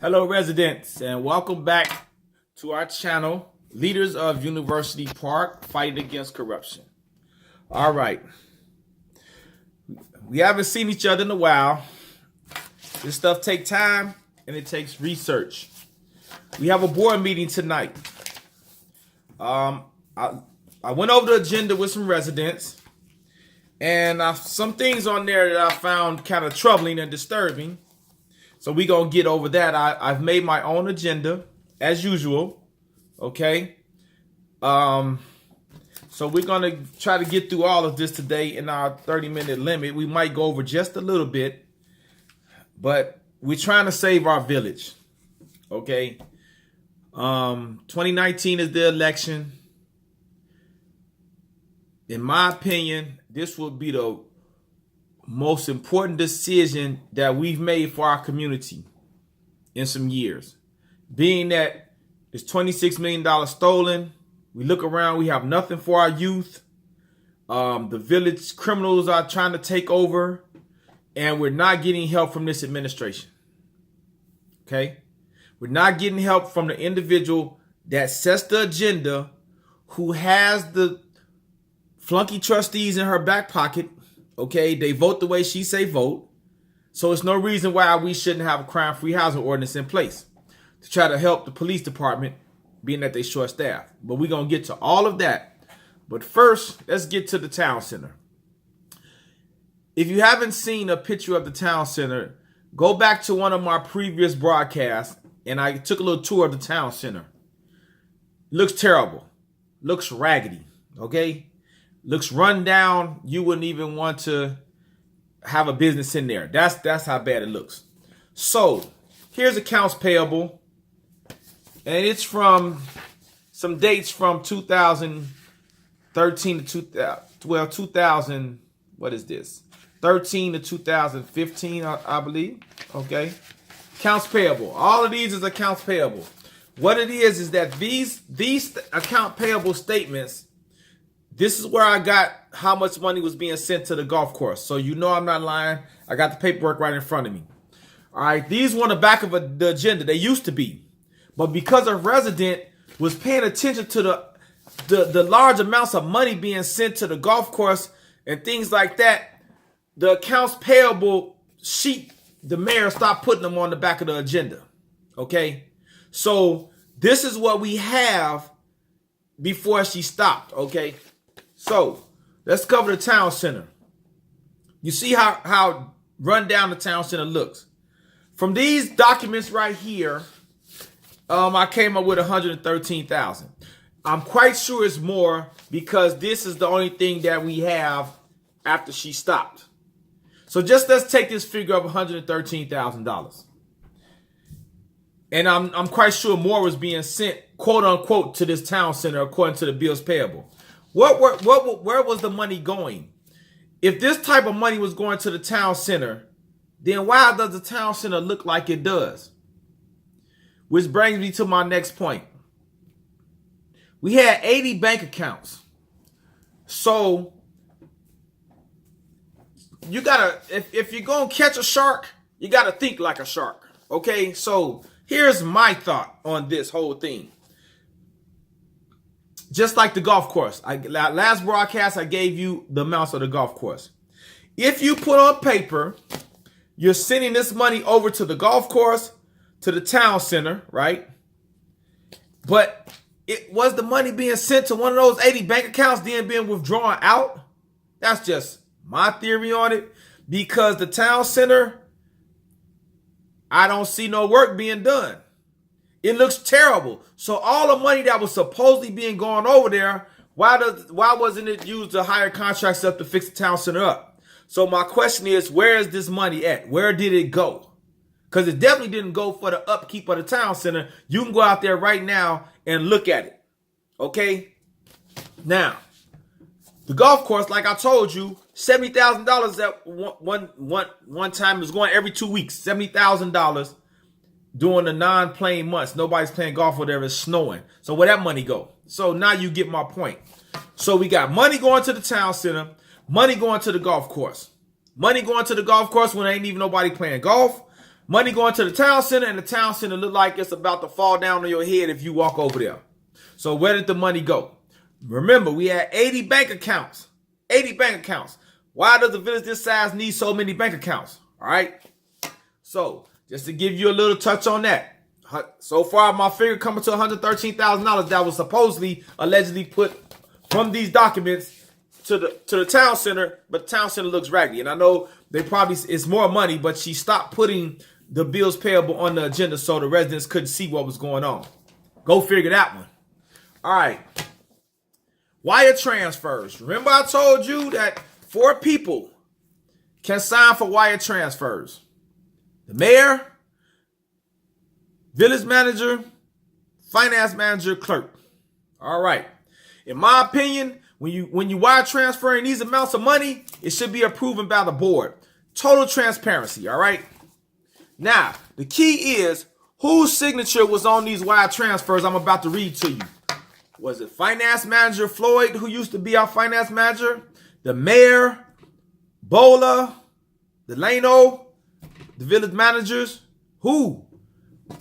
Hello, residents, and welcome back to our channel, Leaders of University Park, Fighting Against Corruption. All right. We haven't seen each other in a while. This stuff takes time, and it takes research. We have a board meeting tonight. I went over the agenda with some residents, and some things on there that I found kind of troubling and disturbing. So we're going to get over that. I've made my own agenda, as usual, okay? So we're going to try to get through all of this today in our 30-minute limit. We might go over just a little bit, but we're trying to save our village, okay? 2019 is the election. In my opinion, this will be the most important decision that we've made for our community in some years. Being that it's $26 million stolen, we look around, we have nothing for our youth. The village criminals are trying to take over, and we're not getting help from this administration. Okay? We're not getting help from the individual that sets the agenda, who has the flunky trustees in her back pocket. Okay, they vote the way she say vote. So it's no reason why we shouldn't have a crime-free housing ordinance in place to try to help the police department, being that they short staffed. But we're going to get to all of that. But first, let's get to the town center. If you haven't seen a picture of the town center, go back to one of my previous broadcasts, and I took a little tour of the town center. Looks terrible. Looks raggedy, okay? Looks run down. You wouldn't even want to have a business in there. That's how bad it looks. So here's accounts payable, and it's from some dates from 2013 to 2000. What is this? 13 to 2015, I believe. Okay, accounts payable. All of these is accounts payable. What it is that these account payable statements. This is where I got how much money was being sent to the golf course. So you know I'm not lying. I got the paperwork right in front of me. All right, these were on the back of the agenda. They used to be. But because a resident was paying attention to the large amounts of money being sent to the golf course and things like that, the accounts payable sheet, the mayor stopped putting them on the back of the agenda. Okay? So this is what we have before she stopped, okay? So let's cover the town center. You see how run down the town center looks. From these documents right here, I came up with $113,000. I'm quite sure it's more because this is the only thing that we have after she stopped. So just let's take this figure of $113,000. And I'm quite sure more was being sent, quote unquote, to this town center according to the bills payable. Where was the money going? If this type of money was going to the town center, then why does the town center look like it does? Which brings me to my next point. We had 80 bank accounts. So you gotta, if you're gonna catch a shark, you gotta think like a shark. Okay, so here's my thought on this whole thing. Just like the golf course. Last broadcast, I gave you the amounts of the golf course. If you put on paper, you're sending this money over to the golf course, to the town center, right? But it was the money being sent to one of those 80 bank accounts, then being withdrawn out? That's just my theory on it. Because the town center, I don't see no work being done. It looks terrible. So all the money that was supposedly being gone over there, why wasn't it used to hire contracts up to fix the town center up? So my question is, where is this money at? Where did it go? Because it definitely didn't go for the upkeep of the town center. You can go out there right now and look at it. Okay? Now, the golf course, like I told you, $70,000 at one time. It was going every 2 weeks. $70,000. During the non-playing months, nobody's playing golf, whatever, it's snowing. So where that money go? So now you get my point. So we got money going to the town center, money going to the golf course. Money going to the golf course when ain't even nobody playing golf. money going to the town center, and the town center look like it's about to fall down on your head if you walk over there. So where did the money go? Remember, we had 80 bank accounts. 80 bank accounts. Why does a village this size need so many bank accounts? All right. So just to give you a little touch on that. So far, my figure coming to $113,000 that was supposedly, allegedly put from these documents to the town center, but the town center looks raggedy. And I know they probably, it's more money, but she stopped putting the bills payable on the agenda so the residents couldn't see what was going on. Go figure that one. All right. Wire transfers. Remember I told you that 4 people can sign for wire transfers. The mayor, village manager, finance manager, clerk. All right. In my opinion, when you wire transferring these amounts of money, it should be approved by the board. Total transparency, all right? Now, the key is whose signature was on these wire transfers I'm about to read to you. Was it finance manager Floyd, who used to be our finance manager? The mayor, Bola, Delano, the village managers? Who?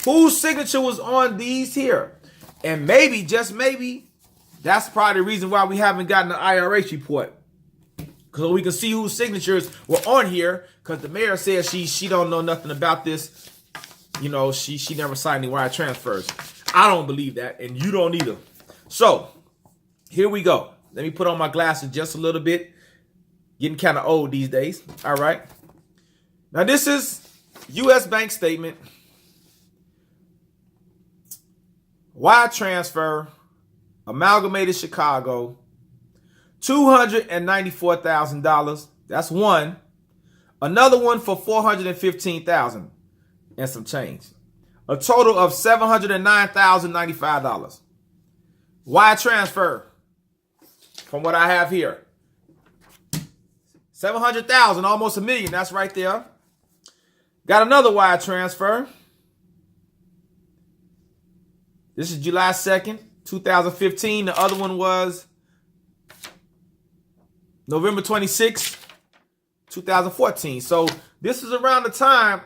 Whose signature was on these here? And maybe, just maybe, that's probably the reason why we haven't gotten the IRS report. Because we can see whose signatures were on here. Because the mayor says she don't know nothing about this. You know, she never signed any wire transfers. I don't believe that, and you don't either. So, here we go. Let me put on my glasses just a little bit. Getting kind of old these days. All right. Now, this is U.S. bank statement. Wire transfer, Amalgamated Chicago, $294,000. That's one. Another one for $415,000 and some change. A total of $709,095. Wire transfer, from what I have here, $700,000, almost $1 million. That's right there. Got another wire transfer. This is July 2nd, 2015. The other one was November 26th, 2014. So this is around the time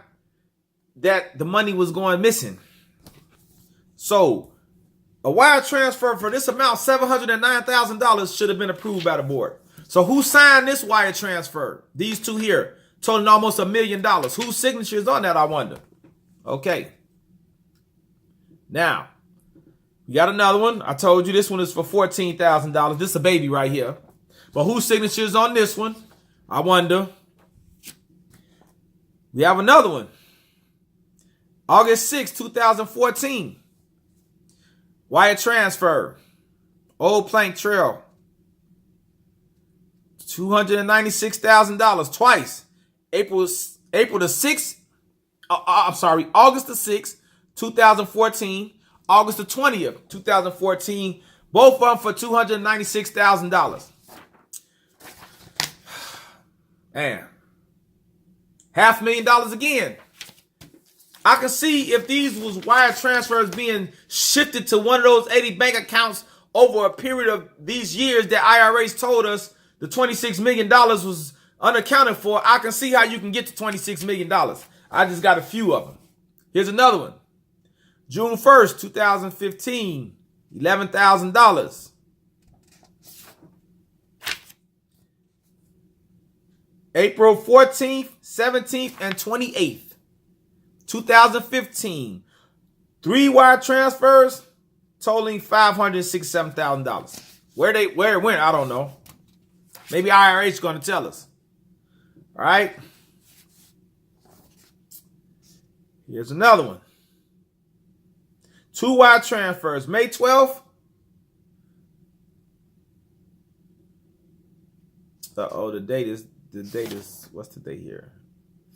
that the money was going missing. So a wire transfer for this amount, $709,000, should have been approved by the board. So who signed this wire transfer? These two here, totaling almost $1 million. Whose signature is on that, I wonder? Okay. Now, we got another one. I told you this one is for $14,000. This is a baby right here. But whose signature is on this one? I wonder. We have another one. August 6, 2014. Wire transfer. Old Plank Trail. $296,000 twice. August the 6th, 2014. August the 20th, 2014. Both of them for $296,000. Man. $500,000 again. I can see if these was wire transfers being shifted to one of those 80 bank accounts over a period of these years that IRS told us the $26 million was unaccounted for. I can see how you can get to $26 million. I just got a few of them. Here's another one. June 1st, 2015, $11,000. April 14th, 17th, and 28th, 2015. 3 wire transfers totaling $567,000. Where it went, I don't know. Maybe IRS is going to tell us. All right. Here's another one. 2 wire transfers. May 12th. The date is, what's the date here?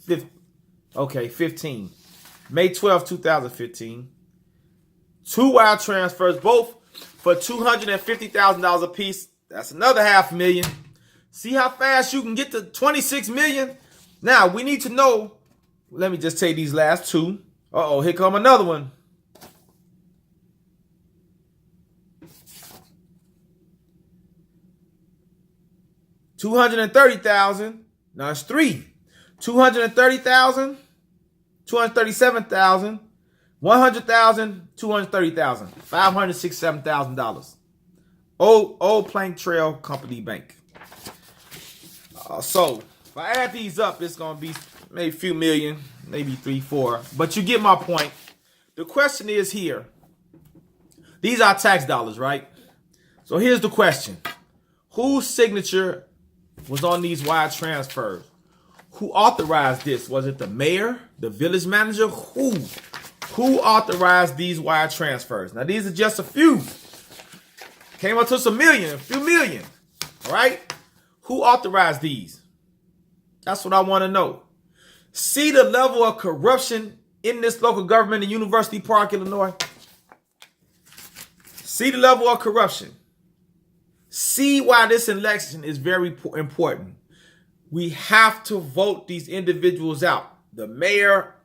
15. May 12th, 2015. 2 wire transfers, both for $250,000 a piece. That's another $500,000. See how fast you can get to $26 million? Now, we need to know. Let me just take these last 2. Uh-oh, here come another one. $230,000. Now it's 3. $230,000 $237,000, $100,000, $230,000, $567,000. Old Plank Trail Company Bank. So if I add these up, it's gonna be maybe a few million, maybe 3, 4. But you get my point. The question is here. These are tax dollars, right? So here's the question. Whose signature was on these wire transfers? Who authorized this? Was it the mayor, the village manager? Who authorized these wire transfers? Now, these are just a few. Came up to some million, a few million. All right? Who authorized these? That's what I want to know. See the level of corruption in this local government in University Park, Illinois? See the level of corruption. See why this election is very important. We have to vote these individuals out. The mayor,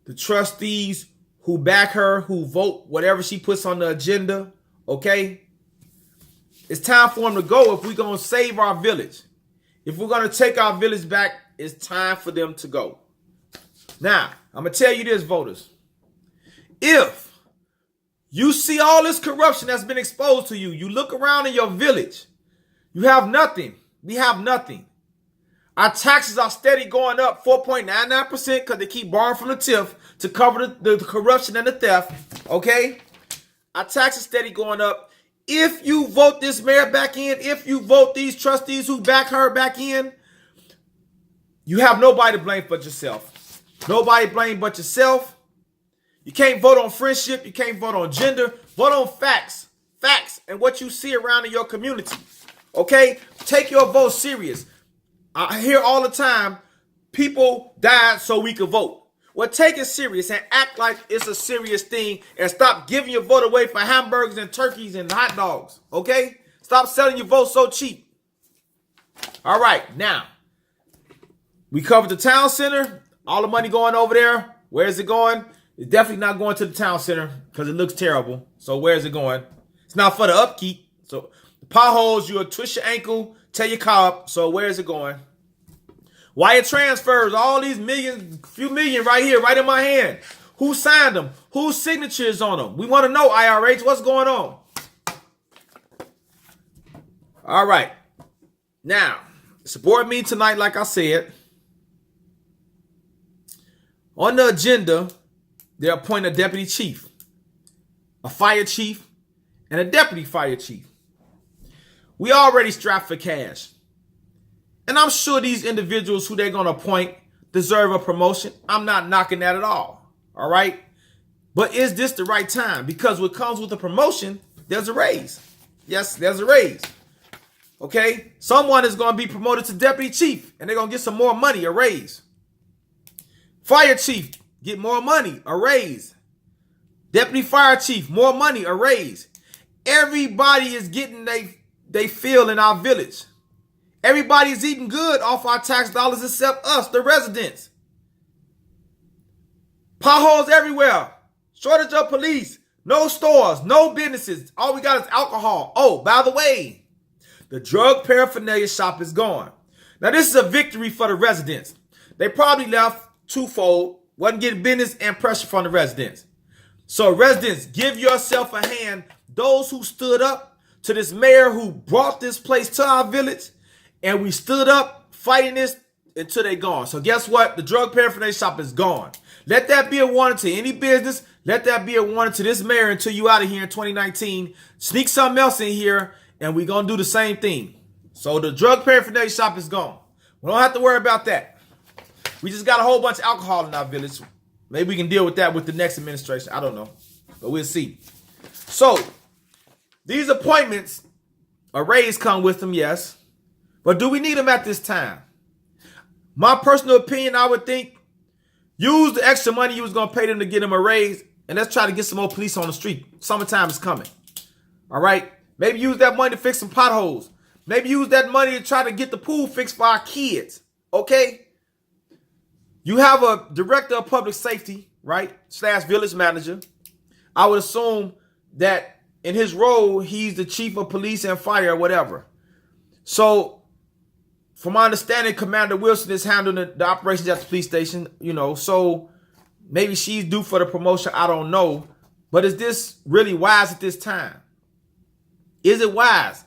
the trustees who back her, who vote whatever she puts on the agenda, okay? It's time for them to go if we're going to save our village. If we're going to take our village back, it's time for them to go. Now, I'm going to tell you this, voters. If you see all this corruption that's been exposed to you, you look around in your village, you have nothing. We have nothing. Our taxes are steady going up 4.99% because they keep borrowing from the TIF to cover the corruption and the theft. Okay? Our taxes steady going up. If you vote this mayor back in, if you vote these trustees who back her back in, you have nobody to blame but yourself. Nobody to blame but yourself. You can't vote on friendship. You can't vote on gender. Vote on facts. Facts and what you see around in your community. Okay? Take your vote serious. I hear all the time, people died so we could vote. Well, take it serious and act like it's a serious thing and stop giving your vote away for hamburgers and turkeys and hot dogs. Okay? Stop selling your vote so cheap. All right, now, we covered the town center. All the money going over there. Where is it going? It's definitely not going to the town center because it looks terrible. So where is it going? It's not for the upkeep. So the potholes, you'll twist your ankle, tear your car up. So where is it going? Wire transfers, all these millions, few million right here, right in my hand. Who signed them? Whose signature is on them? We want to know, IRH, what's going on? All right. Now, it's a board meeting tonight, like I said. On the agenda, they appoint a deputy chief, a fire chief, and a deputy fire chief. We already strapped for cash. And I'm sure these individuals who they're going to appoint deserve a promotion. I'm not knocking that at all. All right. But is this the right time? Because what comes with a promotion, there's a raise. Yes, there's a raise. Okay. Someone is going to be promoted to deputy chief and they're going to get some more money, a raise. Fire chief, get more money, a raise. Deputy fire chief, more money, a raise. Everybody is getting they feel in our village. Everybody is eating good off our tax dollars except us, the residents. Potholes everywhere. Shortage of police. No stores, no businesses. All we got is alcohol. Oh, by the way, the drug paraphernalia shop is gone. Now, this is a victory for the residents. They probably left twofold. Wasn't getting business and pressure from the residents. So, residents, give yourself a hand. Those who stood up to this mayor who brought this place to our village, and we stood up fighting this until they gone. So guess what? The drug paraphernalia shop is gone. Let that be a warning to any business. Let that be a warning to this mayor until you out of here in 2019. Sneak something else in here, and we're going to do the same thing. So the drug paraphernalia shop is gone. We don't have to worry about that. We just got a whole bunch of alcohol in our village. Maybe we can deal with that with the next administration. I don't know. But we'll see. So these appointments, a raise come with them, yes. But do we need them at this time? My personal opinion, I would think, use the extra money you was going to pay them to get them a raise, and let's try to get some more police on the street. Summertime is coming. All right? Maybe use that money to fix some potholes. Maybe use that money to try to get the pool fixed for our kids. Okay? You have a director of public safety, right? / village manager. I would assume that in his role, he's the chief of police and fire or whatever. So, from my understanding, Commander Wilson is handling the operations at the police station, so maybe she's due for the promotion. I don't know. But is this really wise at this time? Is it wise?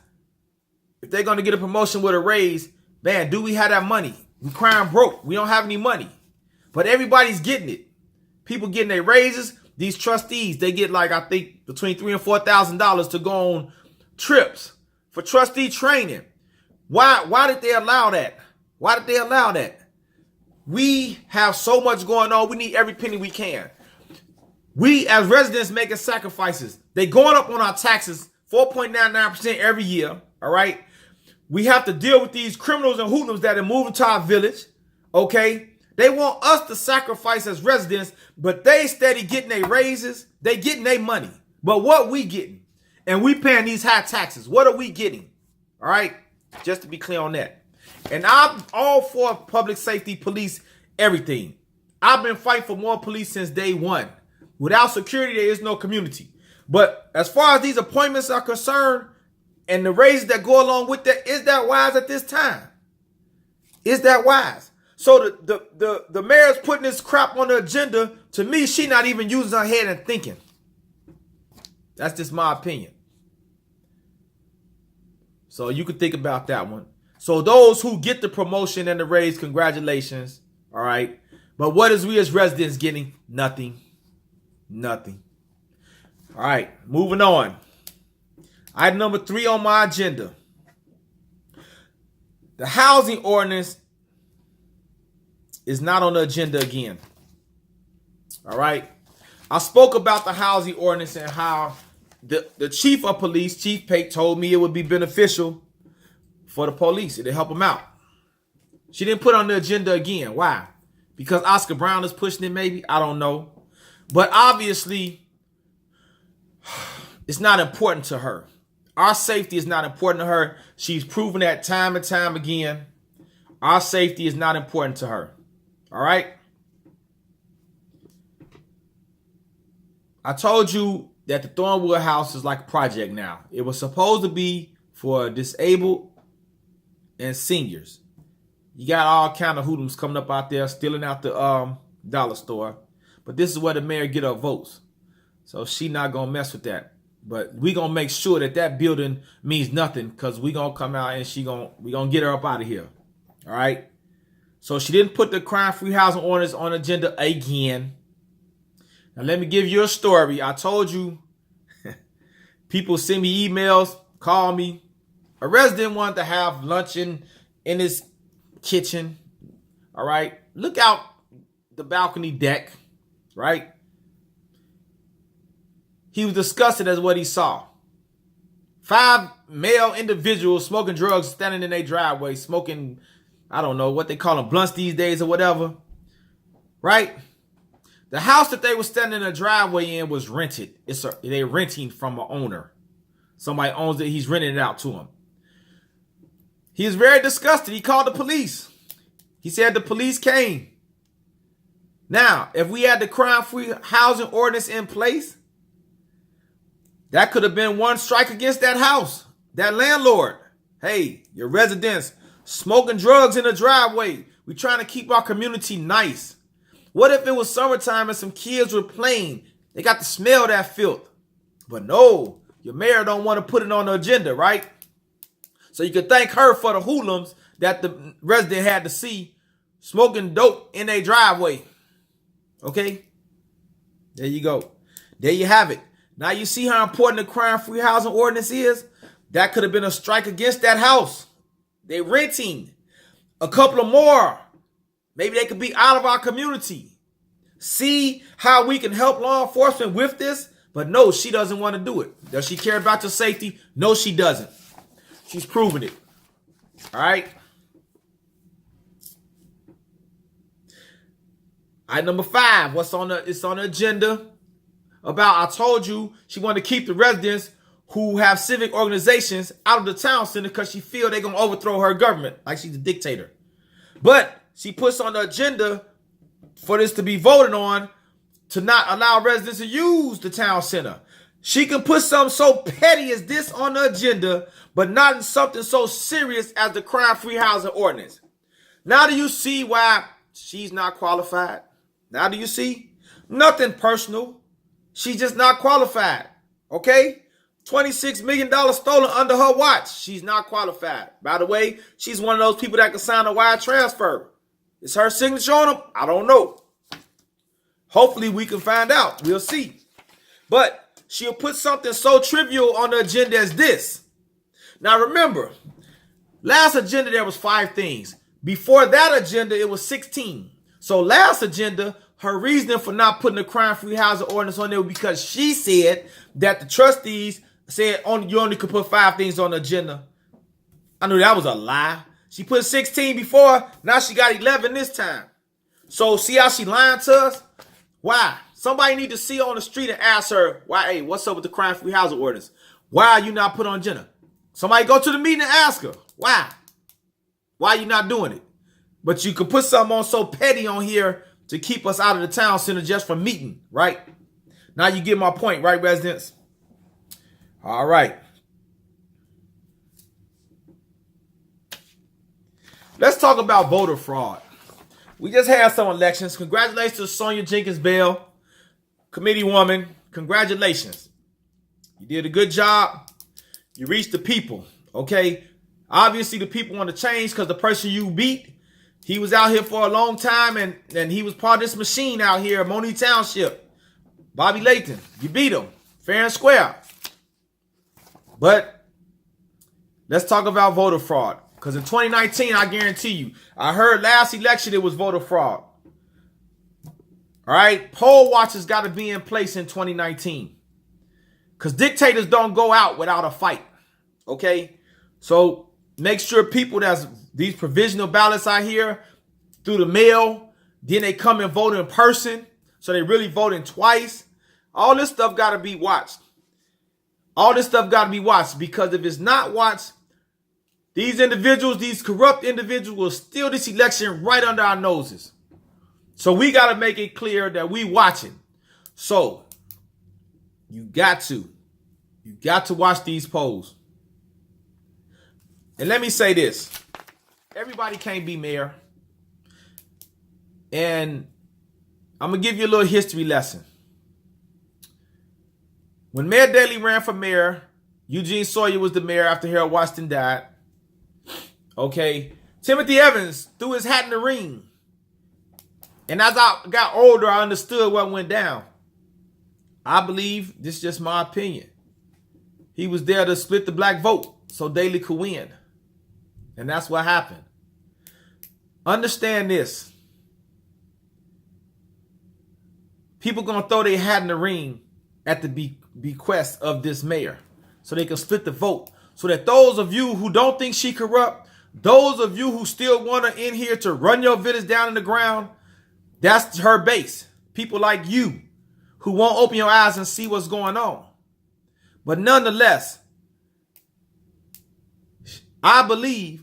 If they're going to get a promotion with a raise, man, do we have that money? We crying broke. We don't have any money. But everybody's getting it. People getting their raises. These trustees, they get I think between $3,000 and $4,000 to go on trips for trustee training. Why did they allow that? Why did they allow that? We have so much going on. We need every penny we can. We as residents making sacrifices. They going up on our taxes 4.99% every year. All right. We have to deal with these criminals and hoodlums that are moving to our village. Okay. They want us to sacrifice as residents, but they steady getting their raises. They getting their money. But what we getting? And we paying these high taxes. What are we getting? All right. Just to be clear on that. And I'm all for public safety, police, everything. I've been fighting for more police since day one. Without security, there is no community. But as far as these appointments are concerned and the raises that go along with that, is that wise at this time? Is that wise? So the mayor's putting this crap on the agenda. To me, she not even using her head and thinking. That's just my opinion. So you can think about that one. So those who get the promotion and the raise, congratulations. All right. But what is we as residents getting? Nothing. Nothing. All right. Moving on. Item number 3 on my agenda. The housing ordinance is not on the agenda again. All right. I spoke about the housing ordinance and how the chief of police, Chief Pate, told me it would be beneficial for the police. It'll help them out. She didn't put it on the agenda again. Why? Because Oscar Brown is pushing it, maybe? I don't know. But obviously, it's not important to her. Our safety is not important to her. She's proven that time and time again. Our safety is not important to her. All right? I told you that the Thornwood House is like a project now. It was supposed to be for disabled and seniors. You got all kind of hoodlums coming up out there stealing out the dollar store. But this is where the mayor get her votes. So she not going to mess with that. But we going to make sure that that building means nothing, because we going to come out and we going to get her up out of here. All right? So she didn't put the crime-free housing ordinance on the agenda again. Now, let me give you a story. I told you, people send me emails, call me. A resident wanted to have lunch in his kitchen. All right? Look out the balcony deck, right? He was disgusted as what he saw. 5 male individuals smoking drugs, standing in their driveway, smoking, I don't know what they call them, blunts these days or whatever, right? The house that they were standing in the driveway in was rented. They're renting from an owner. Somebody owns it. He's renting it out to him. He was very disgusted. He called the police. He said the police came. Now, if we had the crime-free housing ordinance in place, that could have been one strike against that house, that landlord. Hey, your residents smoking drugs in the driveway. We're trying to keep our community nice. What if it was summertime and some kids were playing? They got to smell that filth. But no, your mayor don't want to put it on the agenda, right? So you can thank her for the hoodlums that the resident had to see smoking dope in their driveway. Okay? There you go. There you have it. Now you see how important the crime-free housing ordinance is? That could have been a strike against that house. They're renting. A couple of more. Maybe they could be out of our community. See how we can help law enforcement with this? But no, she doesn't want to do it. Does she care about your safety? No, she doesn't. She's proven it. All right? Item number 5. It's on the agenda. I told you she wanted to keep the residents who have civic organizations out of the town center because she feel they're going to overthrow her government like she's a dictator. But she puts on the agenda for this to be voted on to not allow residents to use the town center. She can put something so petty as this on the agenda, but not in something so serious as the crime-free housing ordinance. Now do you see why she's not qualified? Now do you see? Nothing personal. She's just not qualified. Okay? $26 million stolen under her watch. She's not qualified. By the way, she's one of those people that can sign a wire transfer. Is her signature on them? I don't know. Hopefully we can find out. We'll see. But she'll put something so trivial on the agenda as this. Now remember, last agenda there was 5 things. Before that agenda, it was 16. So last agenda, her reasoning for not putting the crime-free housing ordinance on there was because she said that the trustees said you only could put 5 things on the agenda. I knew that was a lie. She put 16 before, now she got 11 this time. So see how she lying to us? Why? Somebody need to see her on the street and ask her, why, hey, what's up with the crime-free housing ordinance? Why are you not put on agenda? Somebody go to the meeting and ask her, why? Why are you not doing it? But you could put something on so petty on here to keep us out of the town center just from meeting, right? Now you get my point, right, residents? All right. Let's talk about voter fraud. We just had some elections. Congratulations to Sonia Jenkins Bell, committee woman. Congratulations. You did a good job. You reached the people, okay? Obviously, the people want to change because the person you beat, he was out here for a long time and he was part of this machine out here at Monique Township. Bobby Layton, you beat him fair and square. But let's talk about voter fraud. Because in 2019, I guarantee you, I heard last election it was voter fraud. All right? Poll watchers got to be in place in 2019. Because dictators don't go out without a fight. Okay? So make sure people that's these provisional ballots out here through the mail, then they come and vote in person. So they really voting twice. All this stuff got to be watched. All this stuff got to be watched because if it's not watched, these individuals, these corrupt individuals will steal this election right under our noses. So we got to make it clear that we watching. So you got to watch these polls. And let me say this. Everybody can't be mayor. And I'm going to give you a little history lesson. When Mayor Daley ran for mayor, Eugene Sawyer was the mayor after Harold Washington died. Okay. Timothy Evans threw his hat in the ring. And as I got older, I understood what went down. I believe, this is just my opinion, he was there to split the black vote so Daley could win. And that's what happened. Understand this. People going to throw their hat in the ring at the bequest of this mayor so they can split the vote. So that those of you who don't think she corrupt, those of you who still want her in here to run your village down in the ground, that's her base. People like you who won't open your eyes and see what's going on. But nonetheless, I believe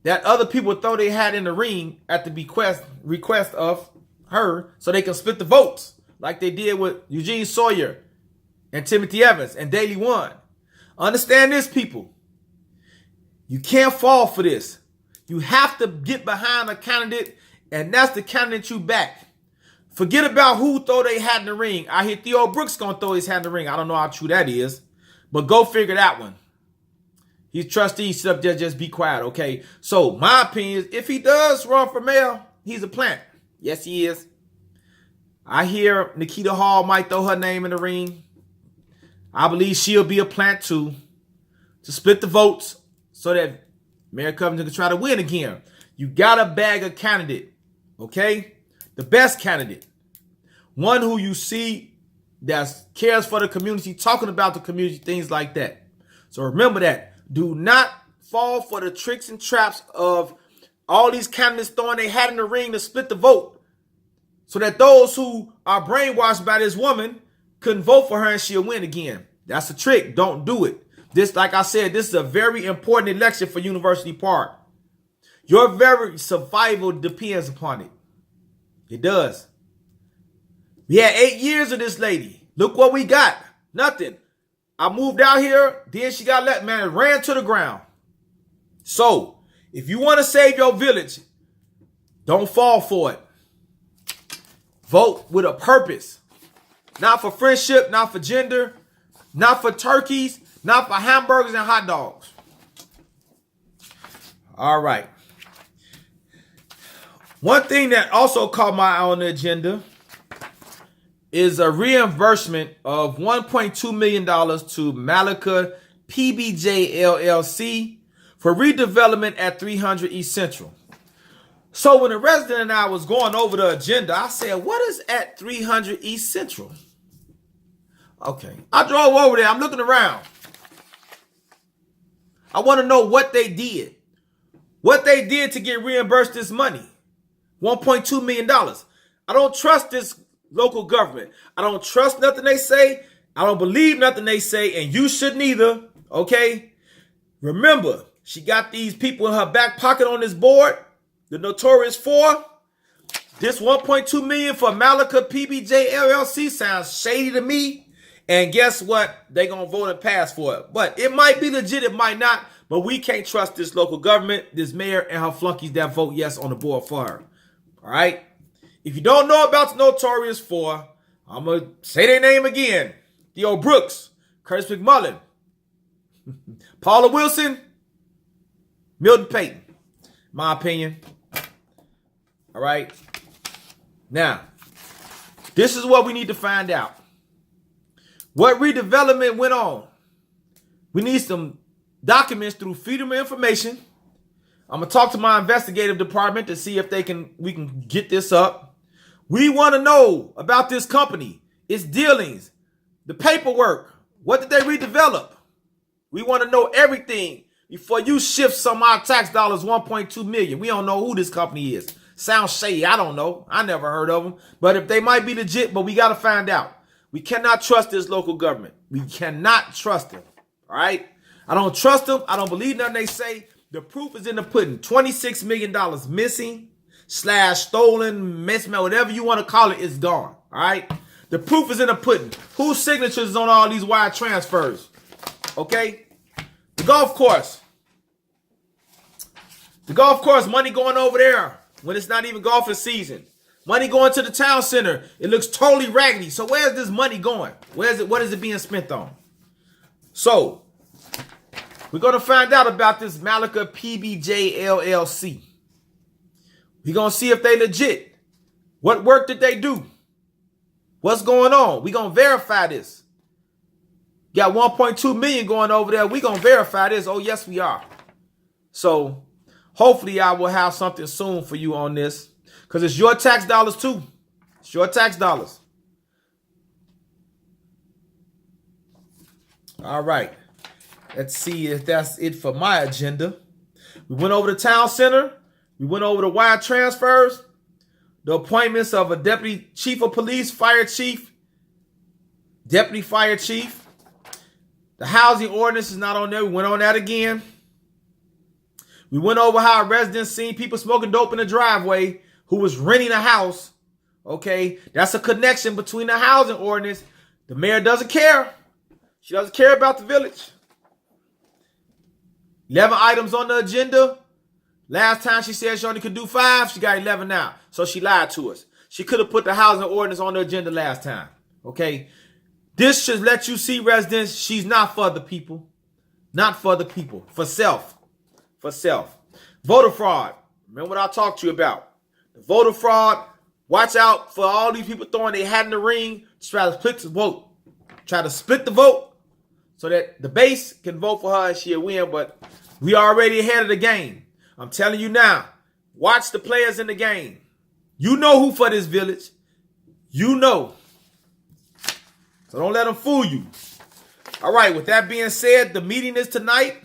that other people throw their hat in the ring at the request of her so they can split the votes like they did with Eugene Sawyer and Timothy Evans, and Daley won. Understand this, people. You can't fall for this. You have to get behind a candidate, and that's the candidate you back. Forget about who throw their hat in the ring. I hear Theo Brooks going to throw his hat in the ring. I don't know how true that is, but go figure that one. He's trustee, sit up there, just be quiet, okay? So my opinion is if he does run for mayor, he's a plant. Yes, he is. I hear Nikita Hall might throw her name in the ring. I believe she'll be a plant too to split the votes so that Mayor Covington can try to win again. You got to bag a candidate, okay? The best candidate. One who you see that cares for the community, talking about the community, things like that. So remember that. Do not fall for the tricks and traps of all these candidates throwing their hat in the ring to split the vote so that those who are brainwashed by this woman couldn't vote for her and she'll win again. That's a trick. Don't do it. This, like I said, this is a very important election for University Park. Your very survival depends upon it. It does. We had 8 years of this lady. Look what we got. Nothing. I moved out here, then she got let, man, it ran to the ground. So, if you want to save your village, don't fall for it. Vote with a purpose. Not for friendship, not for gender, not for turkeys, not for hamburgers and hot dogs. All right. One thing that also caught my eye on the agenda is a reimbursement of $1.2 million to Malika PBJ LLC for redevelopment at 300 East Central. So when the resident and I was going over the agenda, I said, what is at 300 East Central? Okay. I drove over there. I'm looking around. I want to know what they did. What they did to get reimbursed this money. $1.2 million. I don't trust this local government. I don't trust nothing they say. I don't believe nothing they say, and you shouldn't either, okay? Remember, she got these people in her back pocket on this board, the Notorious Four. This $1.2 million for Malika PBJ LLC sounds shady to me, and guess what? They gonna vote and pass for it. But it might be legit, it might not, but we can't trust this local government, this mayor, and her flunkies that vote yes on the board for her, all right? If you don't know about the Notorious Four, I'm going to say their name again. Theo Brooks, Curtis McMullen, Paula Wilson, Milton Payton. My opinion. All right. Now, this is what we need to find out. What redevelopment went on? We need some documents through Freedom of Information. I'm going to talk to my investigative department to see if we can get this up. We want to know about this company, its dealings, the paperwork. What did they redevelop? We want to know everything before you shift some of our tax dollars, $1.2 million. We don't know who this company is. Sounds shady. I don't know. I never heard of them. But if they might be legit, but we got to find out. We cannot trust this local government. We cannot trust them. All right? I don't trust them. I don't believe nothing they say. The proof is in the pudding. $26 million missing. / stolen, mismatch, whatever you want to call it, is gone. All right? The proof is in the pudding. Whose signatures is on all these wire transfers? Okay? The golf course. The golf course, money going over there when it's not even golfing season. Money going to the town center. It looks totally raggedy. So where's this money going? Where's it? What is it being spent on? So, we're going to find out about this Malika PBJ LLC. We're going to see if they legit. What work did they do? What's going on? We're going to verify this. Got 1.2 million going over there. We're going to verify this. Oh, yes, we are. So, hopefully I will have something soon for you on this. Because it's your tax dollars too. It's your tax dollars. All right. Let's see if that's it for my agenda. We went over the town center. We went over the wire transfers, the appointments of a deputy chief of police, fire chief, deputy fire chief. The housing ordinance is not on there. We went on that again. We went over how residents seen people smoking dope in the driveway who was renting a house. Okay, that's a connection between the housing ordinance. The mayor doesn't care. She doesn't care about the village. 11 items on the agenda. Last time she said she only could do 5, she got 11 now. So she lied to us. She could have put the housing ordinance on the agenda last time. Okay? This should let you see, residents, she's not for the people. Not for the people. For self. For self. Voter fraud. Remember what I talked to you about. The voter fraud. Watch out for all these people throwing their hat in the ring to try to split the vote. Try to split the vote so that the base can vote for her and she'll win. But we already ahead of the game. I'm telling you now, watch the players in the game. You know who for this village. You know. So don't let them fool you. All right, with that being said, the meeting is tonight.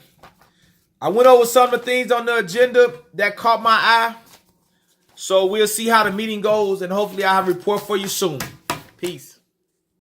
I went over some of the things on the agenda that caught my eye. So we'll see how the meeting goes, and hopefully I'll have a report for you soon. Peace.